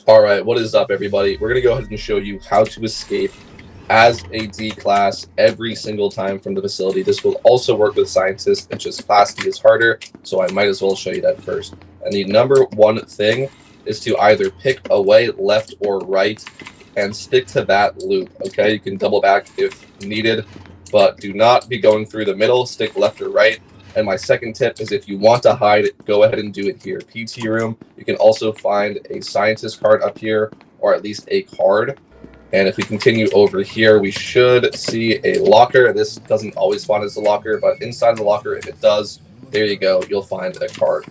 Alright, what is up everybody? We're going to go ahead and show you how to escape as a D class every single time from the facility. This will also work with scientists, it's just class D is harder, so I might as well show you that first. And the number one thing is to either pick a way left or right and stick to that loop, okay? You can double back if needed, but do not be going through the middle, stick left or right. And my second tip is if you want to hide, go ahead and do it here. PT room, you can also find a scientist card up here, or at least a card. And if we continue over here, we should see a locker. This doesn't always spawn as a locker, but inside of the locker, if it does, there you go, you'll find a card.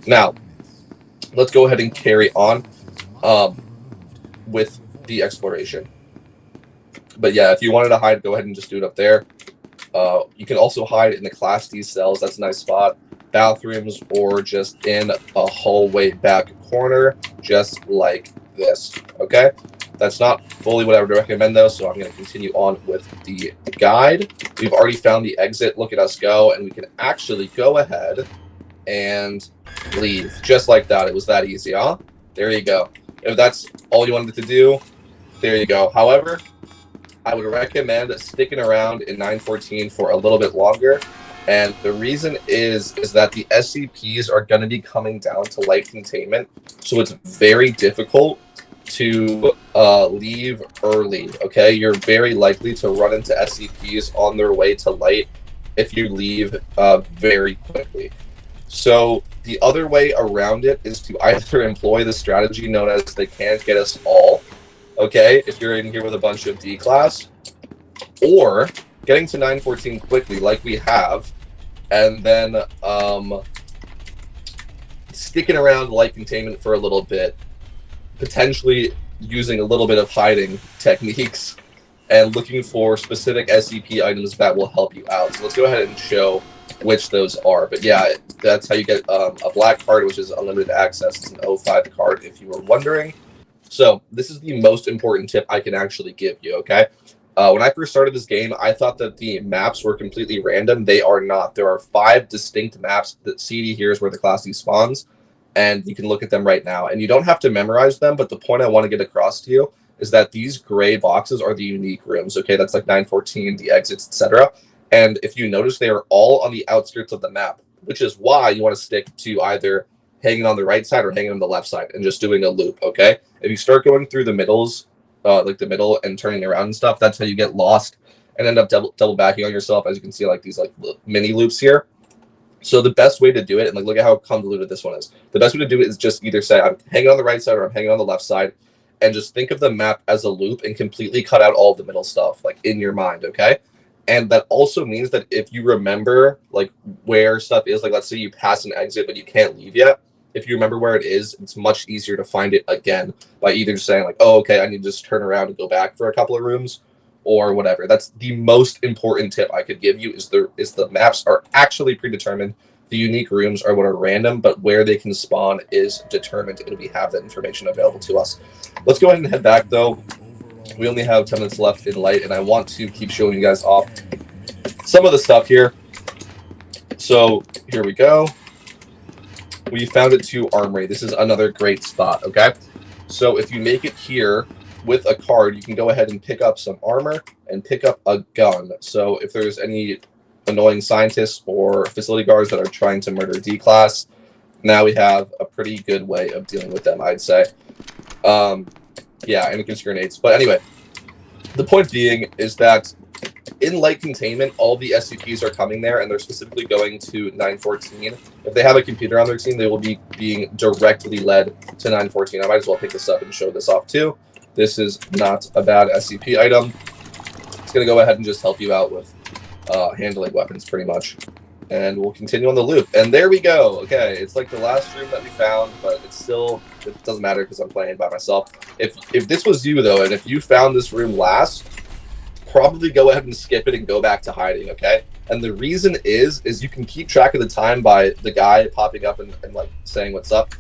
Now, let's go ahead and carry on with the exploration. But yeah, if you wanted to hide, go ahead and just do it up there. You can also hide in the Class D cells. That's a nice spot. Bathrooms, or just in a hallway back corner, just like this. Okay? That's not fully what I would recommend, though, so I'm going to continue on with the guide. We've already found the exit. Look at us go, and we can actually go ahead and leave. Just like that. It was that easy, huh? There you go. If that's all you wanted to do, there you go. However, I would recommend sticking around in 914 for a little bit longer, and the reason is that the SCPs are going to be coming down to light containment, so it's very difficult to leave early, okay? You're very likely to run into SCPs on their way to light if you leave very quickly. So the other way around it is to either employ the strategy known as they can't get us all, okay, if you're in here with a bunch of D class, or getting to 914 quickly like we have, and then sticking around light containment for a little bit, potentially using a little bit of hiding techniques and looking for specific SCP items that will help you out. So let's go ahead and show which those are. But yeah, that's how you get a black card, which is unlimited access. It's an 05 card if you were wondering. So this is the most important tip I can actually give you, okay? When I first started this game, I thought that the maps were completely random. They are not. There are 5 distinct maps. That CD here is where the Class D spawns, and you can look at them right now. And you don't have to memorize them, but the point I want to get across to you is that these gray boxes are the unique rooms, okay? That's like 914, the exits, etc. And if you notice, they are all on the outskirts of the map, which is why you want to stick to either hanging on the right side or hanging on the left side and just doing a loop, okay? If you start going through the middles, like the middle and turning around and stuff, that's how you get lost and end up double backing on yourself, as you can see, like these like mini loops here. So the best way to do it, and like look at how convoluted this one is. The best way to do it is just either say I'm hanging on the right side or I'm hanging on the left side, and just think of the map as a loop and completely cut out all of the middle stuff, like in your mind, okay? And that also means that if you remember like where stuff is, like let's say you pass an exit but you can't leave yet, if you remember where it is, it's much easier to find it again by either just saying like, oh, okay, I need to just turn around and go back for a couple of rooms or whatever. That's the most important tip I could give you is the maps are actually predetermined. The unique rooms are what are random, but where they can spawn is determined, and we have that information available to us. Let's go ahead and head back, though. We only have 10 minutes left in light, and I want to keep showing you guys off some of the stuff here. So here we go. We found it to Armory. This is another great spot, okay? So if you make it here with a card, you can go ahead and pick up some armor and pick up a gun. So if there's any annoying scientists or facility guards that are trying to murder D-Class, now we have a pretty good way of dealing with them, I'd say. Yeah, and against grenades. But anyway, the point being is that in light containment, all the SCPs are coming there, and they're specifically going to 914. If they have a computer on their team, they will be being directly led to 914. I might as well pick this up and show this off, too. This is not a bad SCP item. It's going to go ahead and just help you out with handling weapons, pretty much. And we'll continue on the loop. And there we go. Okay, it's like the last room that we found, but it's still, it doesn't matter because I'm playing by myself. If this was you, though, and if you found this room last, probably go ahead and skip it and go back to hiding, okay? And the reason is you can keep track of the time by the guy popping up and like saying what's up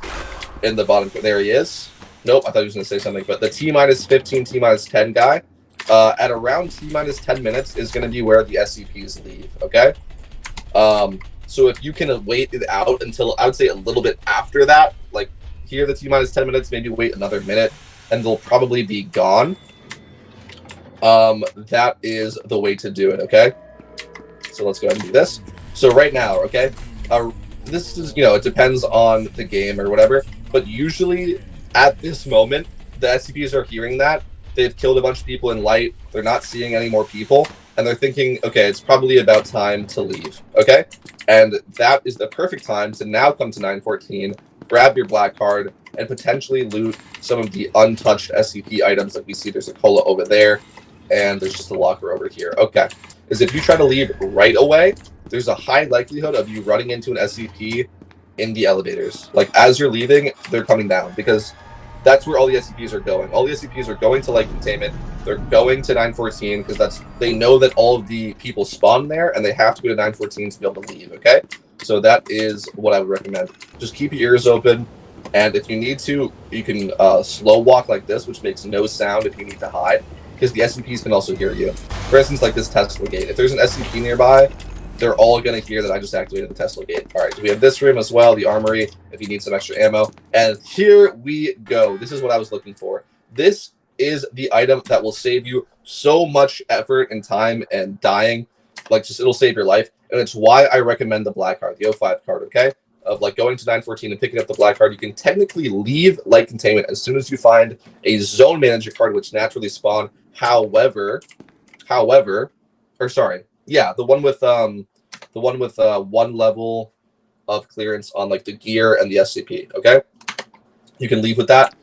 in the bottom. There he is. Nope, I thought he was going to say something, but the T-15, T-10 guy, at around T-minus 10 minutes is going to be where the SCPs leave, okay? So if you can wait it out until, I would say a little bit after that, like here the T-minus 10 minutes, maybe wait another minute, and they'll probably be gone. That is the way to do it, okay? So let's go ahead and do this. So right now, okay, this is, you know, it depends on the game or whatever, but usually at this moment, the SCPs are hearing that. They've killed a bunch of people in light, they're not seeing any more people, and they're thinking, okay, it's probably about time to leave, okay? And that is the perfect time to now come to 914, grab your black card, and potentially loot some of the untouched SCP items. Like we see there's a cola over there, and there's just a locker over here. Okay. Is if you try to leave right away, there's a high likelihood of you running into an SCP in the elevators. Like, as you're leaving, they're coming down, because that's where all the SCPs are going. All the SCPs are going to light containment. They're going to 914 because they know that all of the people spawn there, and they have to go to 914 to be able to leave, okay? So that is what I would recommend. Just keep your ears open, and if you need to, you can slow walk like this, which makes no sound if you need to hide, because the SCPs can also hear you. For instance, like this Tesla gate. If there's an SCP nearby, they're all going to hear that I just activated the Tesla gate. All right, so we have this room as well, the armory, if you need some extra ammo. And here we go. This is what I was looking for. This is the item that will save you so much effort and time and dying. Like, just it'll save your life. And it's why I recommend the black card, the 05 card, okay? Of like going to 914 and picking up the black card. You can technically leave light containment as soon as you find a zone manager card, which naturally spawn. However, or sorry, yeah, the one with one level of clearance on like the gear and the SCP, okay? You can leave with that.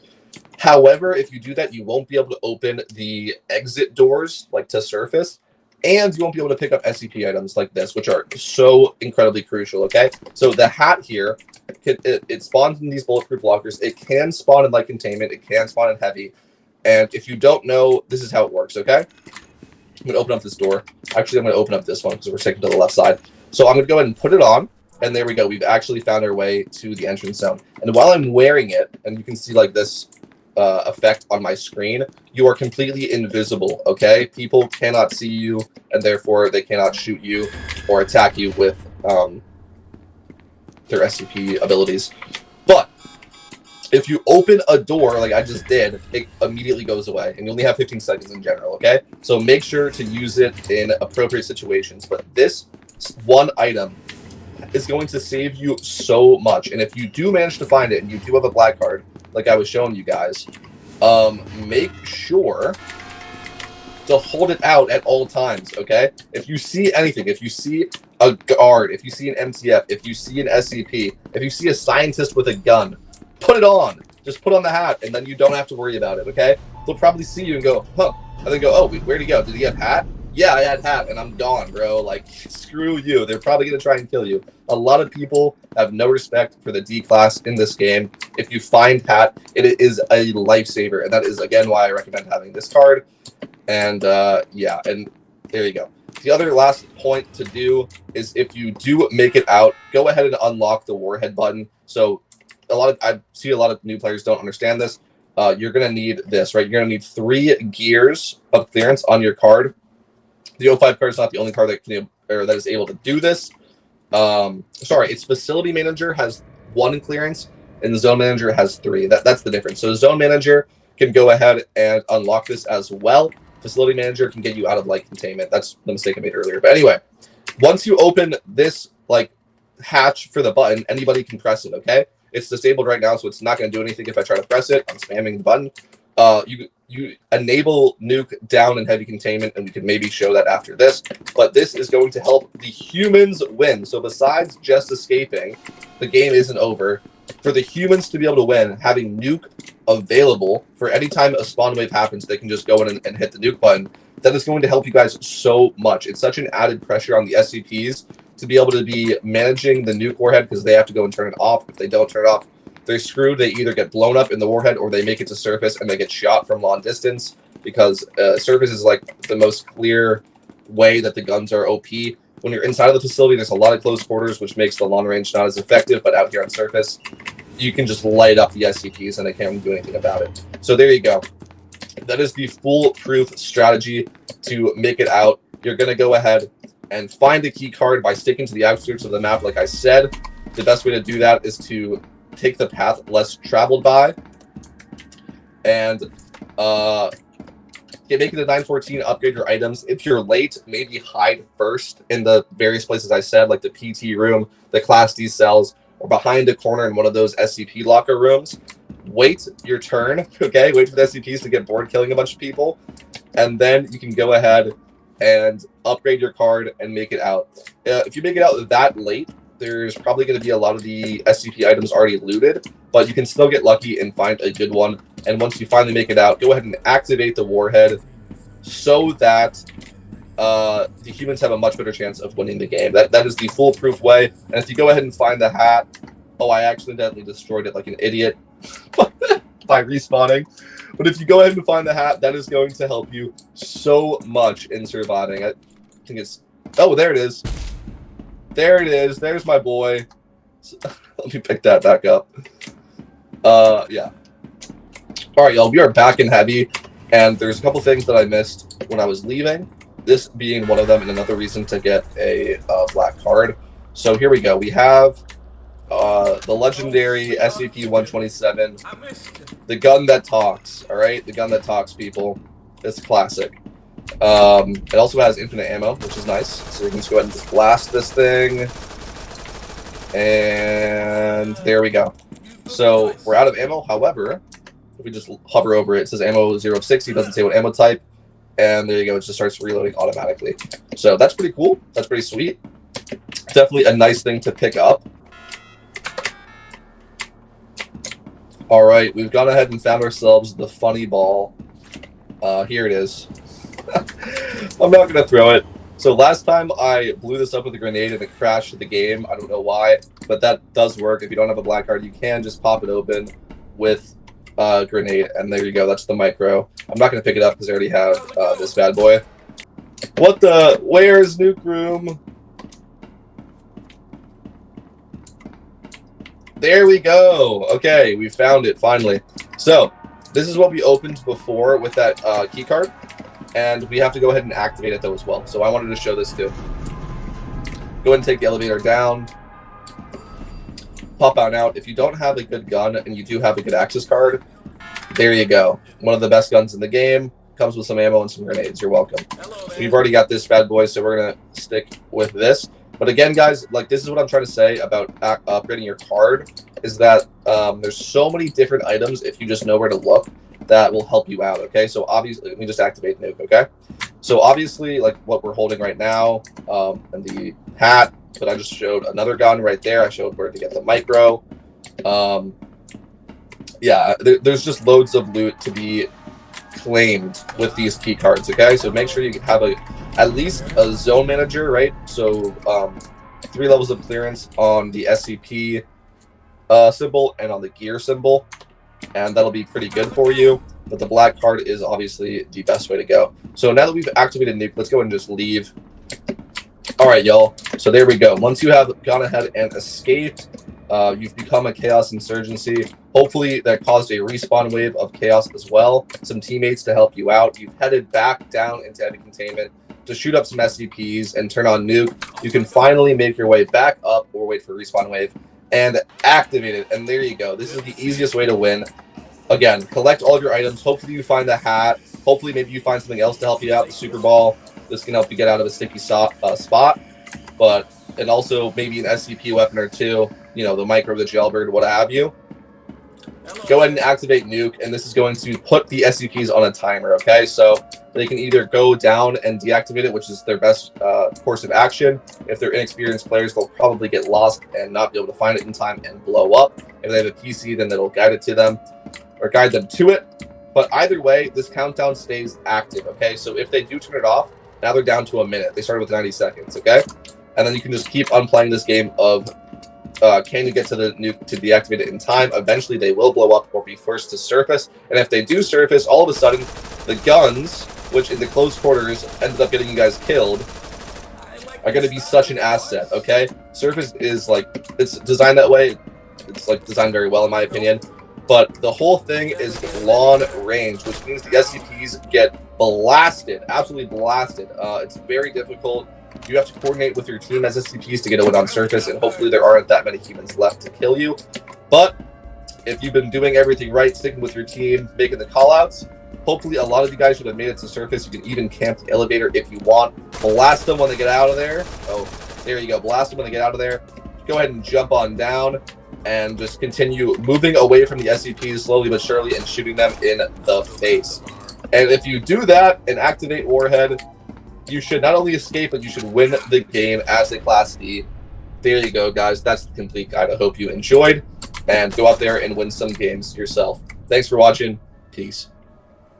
However, if you do that, you won't be able to open the exit doors like to surface, and you won't be able to pick up SCP items like this, which are so incredibly crucial, okay? So the hat here, it spawns in these bulletproof lockers. It can spawn in light containment. It can spawn in heavy. And if you don't know, this is how it works, okay? I'm going to open up this door. Actually, I'm going to open up this one because we're taking to the left side. So I'm going to go ahead and put it on. And there we go. We've actually found our way to the entrance zone. And while I'm wearing it, and you can see like this effect on my screen, you are completely invisible, okay? People cannot see you, and therefore they cannot shoot you or attack you with their SCP abilities. But if you open a door like I just did, it immediately goes away, and you only have 15 seconds in general, okay? So make sure to use it in appropriate situations. But this one item is going to save you so much. And if you do manage to find it, and you do have a black card, like I was showing you guys, make sure to hold it out at all times, okay? If you see anything, if you see a guard, if you see an MTF, if you see an SCP, if you see a scientist with a gun, put it on. Just put on the hat, and then you don't have to worry about it, okay? They'll probably see you and go, huh. And then go, oh, where'd he go? Did he have hat? Yeah, I had hat, and I'm gone, bro. Like, screw you. They're probably going to try and kill you. A lot of people have no respect for the D class in this game. If you find hat, it is a lifesaver, and that is, again, why I recommend having this card. And, yeah, and there you go. The other last point to do is if you do make it out, go ahead and unlock the warhead button. So I see a lot of new players don't understand this. You're going to need this, right? You're going to need 3 gears of clearance on your card. The 05 card is not the only card that is able to do this. Sorry, its facility manager has 1 clearance, and the zone manager has 3. That's the difference. So the zone manager can go ahead and unlock this as well. Facility manager can get you out of light containment. That's the mistake I made earlier. But anyway, once you open this like hatch for the button, anybody can press it, okay? It's disabled right now, so it's not going to do anything if I try to press it. I'm spamming the button. You enable nuke down and heavy containment, and we can maybe show that after this. But this is going to help the humans win. So besides just escaping, the game isn't over. For the humans to be able to win, having nuke available for any time a spawn wave happens, they can just go in and hit the nuke button. That is going to help you guys so much. It's such an added pressure on the SCPs to be able to be managing the nuke warhead, because they have to go and turn it off. If they don't turn it off, they're screwed. They either get blown up in the warhead, or they make it to surface and they get shot from long distance, because surface is like the most clear way that the guns are OP. When you're inside of the facility, there's a lot of close quarters, which makes the long range not as effective, but out here on surface, you can just light up the SCPs and they can't do anything about it. So there you go. That is the foolproof strategy to make it out. You're going to go ahead and find a key card by sticking to the outskirts of the map. Like I said, the best way to do that is to take the path less traveled by. and make it a 914, upgrade your items. If you're late, maybe hide first in the various places I said, like the PT room, the Class D cells, or behind a corner in one of those SCP locker rooms. Wait your turn, okay? Wait for the SCPs to get bored killing a bunch of people, and then you can go ahead and upgrade your card and make it out. If you make it out that late, there's probably going to be a lot of the SCP items already looted, but you can still get lucky and find a good one. And once you finally make it out, go ahead and activate the warhead so that the humans have a much better chance of winning the game. That is the foolproof way. And if you go ahead and find the hat, oh, I accidentally destroyed it like an idiot by respawning. But if you go ahead and find the hat, that is going to help you so much in surviving. I think it's... Oh, there it is. There it is. There's my boy. Let me pick that back up. Yeah. All right, y'all. We are back in heavy, and there's a couple things that I missed when I was leaving. This being one of them, and another reason to get a black card. So here we go. We have the legendary SCP-127, the gun that talks. All right, the gun that talks, people. It's classic. It also has infinite ammo, which is nice. So we can just go ahead and just blast this thing. And there we go. So we're out of ammo. However, if we just hover over it, it says ammo 0 of 60. It doesn't say what ammo type. And there you go. It just starts reloading automatically. So that's pretty cool. That's pretty sweet. Definitely a nice thing to pick up. All right. We've gone ahead and found ourselves the funny ball. Here it is. I'm not going to throw it. So last time I blew this up with a grenade and it crashed the game. I don't know why, but that does work. If you don't have a black card, you can just pop it open with a grenade, and there you go. That's the micro. I'm not going to pick it up because I already have this bad boy. What the? Where's Nuke Room? There we go. Okay, we found it finally. So this is what we opened before with that key card. And we have to go ahead and activate it, though, as well. So I wanted to show this, too. Go ahead and take the elevator down. Pop out and out. If you don't have a good gun and you do have a good access card, there you go. One of the best guns in the game. Comes with some ammo and some grenades. You're welcome. We've already got this bad boy, so we're going to stick with this. But again, guys, like, this is what I'm trying to say about upgrading your card, is that there's so many different items, if you just know where to look, that will help you out, okay? So obviously, let me just activate Nuke, okay? So obviously, like what we're holding right now, and the hat, but I just showed another gun right there. I showed where to get the micro. Yeah, there's just loads of loot to be claimed with these key cards, okay? So make sure you have at least a zone manager, right? So 3 levels of clearance on the SCP symbol and on the gear symbol. And that'll be pretty good for you. But the black card is obviously the best way to go. So now that we've activated Nuke, let's go and just leave. All right, y'all. So there we go. Once you have gone ahead and escaped, you've become a Chaos Insurgency. Hopefully that caused a respawn wave of Chaos as well. Some teammates to help you out. You've headed back down into heavy containment to shoot up some SCPs and turn on Nuke. You can finally make your way back up or wait for respawn wave and activate it. And there you go. This is the easiest way to win. Again, collect all of your items. Hopefully you find the hat. Hopefully maybe you find something else to help you out. The Super Ball. This can help you get out of a sticky spot. And also maybe an SCP weapon or two. You know, the micro, the jailbird, what have you. Go ahead and activate Nuke. And this is going to put the SCPs on a timer, okay? So they can either go down and deactivate it, which is their best course of action. If they're inexperienced players, they'll probably get lost and not be able to find it in time and blow up. If they have a PC, then it'll guide it to them or guide them to it. But either way, this countdown stays active, okay? So if they do turn it off, now they're down to a minute. They started with 90 seconds, okay? And then you can just keep unplaying this game of can you get to the Nuke to deactivate it in time? Eventually, they will blow up or be forced to surface. And if they do surface, all of a sudden, the guns, which in the close quarters ended up getting you guys killed, are going to be such an asset, okay? Surface is like, it's designed that way. It's like designed very well, in my opinion. But the whole thing is long range, which means the SCPs get blasted, absolutely blasted. It's very difficult. You have to coordinate with your team as SCPs to get a win on surface, and hopefully there aren't that many humans left to kill you. But if you've been doing everything right, sticking with your team, making the callouts, hopefully a lot of you guys should have made it to surface. You can even camp the elevator if you want. Blast them when they get out of there. Oh, there you go. Blast them when they get out of there. Go ahead and jump on down and just continue moving away from the SCPs slowly but surely and shooting them in the face. And if you do that and activate Warhead, you should not only escape, but you should win the game as a Class D. There you go, guys. That's the complete guide. I hope you enjoyed, and go out there and win some games yourself. Thanks for watching. Peace.